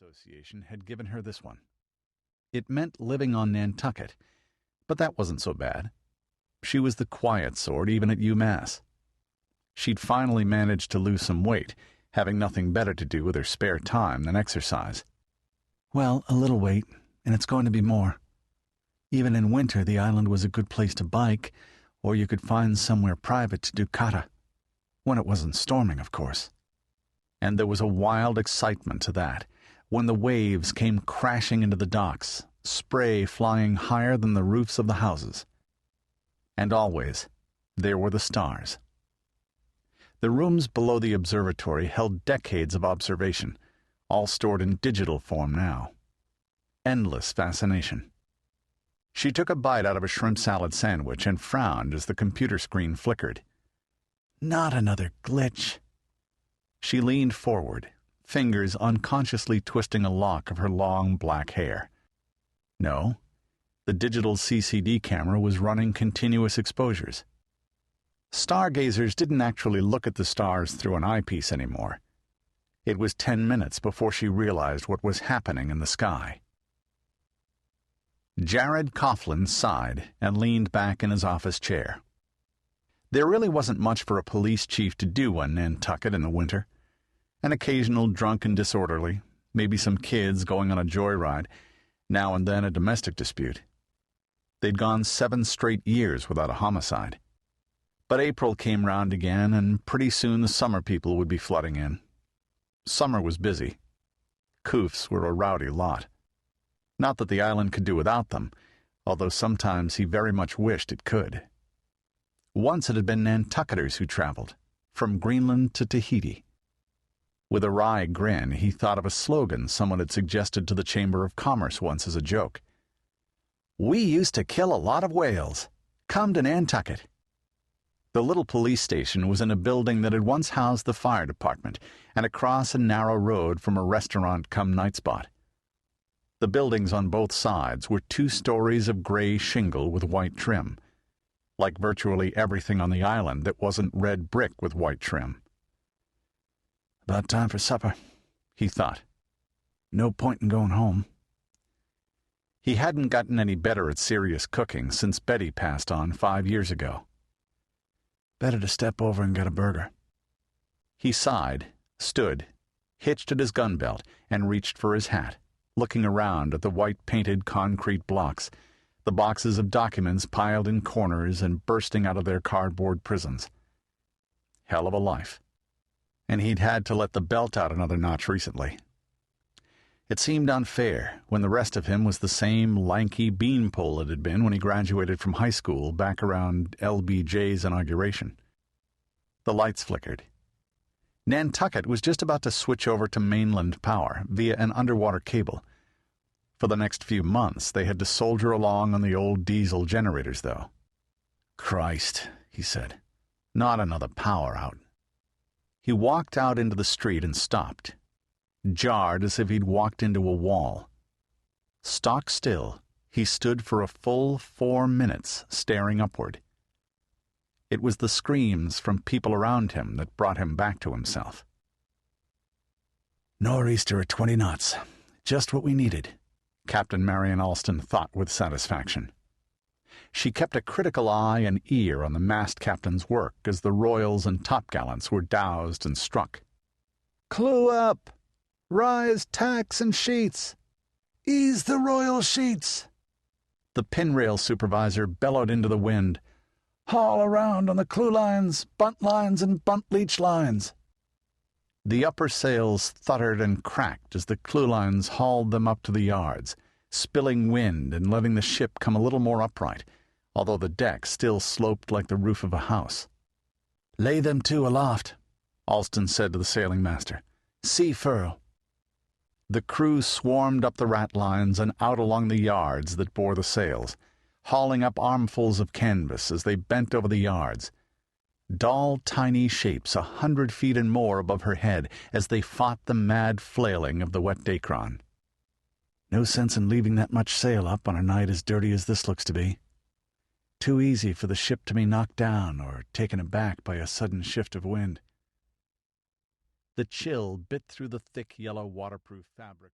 Association had given her this one. It meant living on Nantucket, but that wasn't so bad. She was the quiet sort even at UMass. She'd finally managed to lose some weight, having nothing better to do with her spare time than exercise. Well, a little weight, and it's going to be more. Even in winter, the island was a good place to bike, or you could find somewhere private to do kata. When it wasn't storming, of course. And there was a wild excitement to that, when the waves came crashing into the docks, spray flying higher than the roofs of the houses. And always, there were the stars. The rooms below the observatory held decades of observation, all stored in digital form now. Endless fascination. She took a bite out of a shrimp salad sandwich and frowned as the computer screen flickered. Not another glitch. She leaned forward, fingers unconsciously twisting a lock of her long black hair. No, the digital CCD camera was running continuous exposures. Stargazers didn't actually look at the stars through an eyepiece anymore. It was 10 minutes before she realized what was happening in the sky. Jared Coughlin sighed and leaned back in his office chair. There really wasn't much for a police chief to do on Nantucket in the winter. An occasional drunk and disorderly, maybe some kids going on a joyride, now and then a domestic dispute. They'd gone 7 straight years without a homicide. But April came round again, and pretty soon the summer people would be flooding in. Summer was busy. Koofs were a rowdy lot. Not that the island could do without them, although sometimes he very much wished it could. Once it had been Nantucketers who traveled, from Greenland to Tahiti. With a wry grin, he thought of a slogan someone had suggested to the Chamber of Commerce once as a joke. "We used to kill a lot of whales. Come to Nantucket." The little police station was in a building that had once housed the fire department, and across a narrow road from a restaurant-cum-night spot. The buildings on both sides were 2 stories of gray shingle with white trim, like virtually everything on the island that wasn't red brick with white trim. About time for supper, he thought. No point in going home. He hadn't gotten any better at serious cooking since Betty passed on 5 years ago. Better to step over and get a burger. He sighed, stood, hitched at his gun belt, and reached for his hat, looking around at the white-painted concrete blocks, the boxes of documents piled in corners and bursting out of their cardboard prisons. Hell of a life. And he'd had to let the belt out another notch recently. It seemed unfair when the rest of him was the same lanky beanpole it had been when he graduated from high school back around LBJ's inauguration. The lights flickered. Nantucket was just about to switch over to mainland power via an underwater cable. For the next few months, they had to soldier along on the old diesel generators, though. Christ, he said. Not another power out. He walked out into the street and stopped, jarred as if he'd walked into a wall. Stock still, he stood for a full 4 minutes, staring upward. It was the screams from people around him that brought him back to himself. Nor'easter at 20 knots. Just what we needed, Captain Marion Alston thought with satisfaction. She kept a critical eye and ear on the mast captain's work as the royals and topgallants were doused and struck. "Clew up! Rise tacks and sheets! Ease the royal sheets!" The pinrail supervisor bellowed into the wind. "Haul around on the clew lines, bunt lines, and bunt leach lines." The upper sails thuttered and cracked as the clew lines hauled them up to the yards, spilling wind and letting the ship come a little more upright, although the deck still sloped like the roof of a house. "Lay them to aloft," Alston said to the sailing master. "Sea furl." The crew swarmed up the ratlines and out along the yards that bore the sails, hauling up armfuls of canvas as they bent over the yards. Dull, tiny shapes 100 feet and more above her head as they fought the mad flailing of the wet Dacron. "No sense in leaving that much sail up on a night as dirty as this looks to be. Too easy for the ship to be knocked down or taken aback by a sudden shift of wind." The chill bit through the thick yellow waterproof fabric.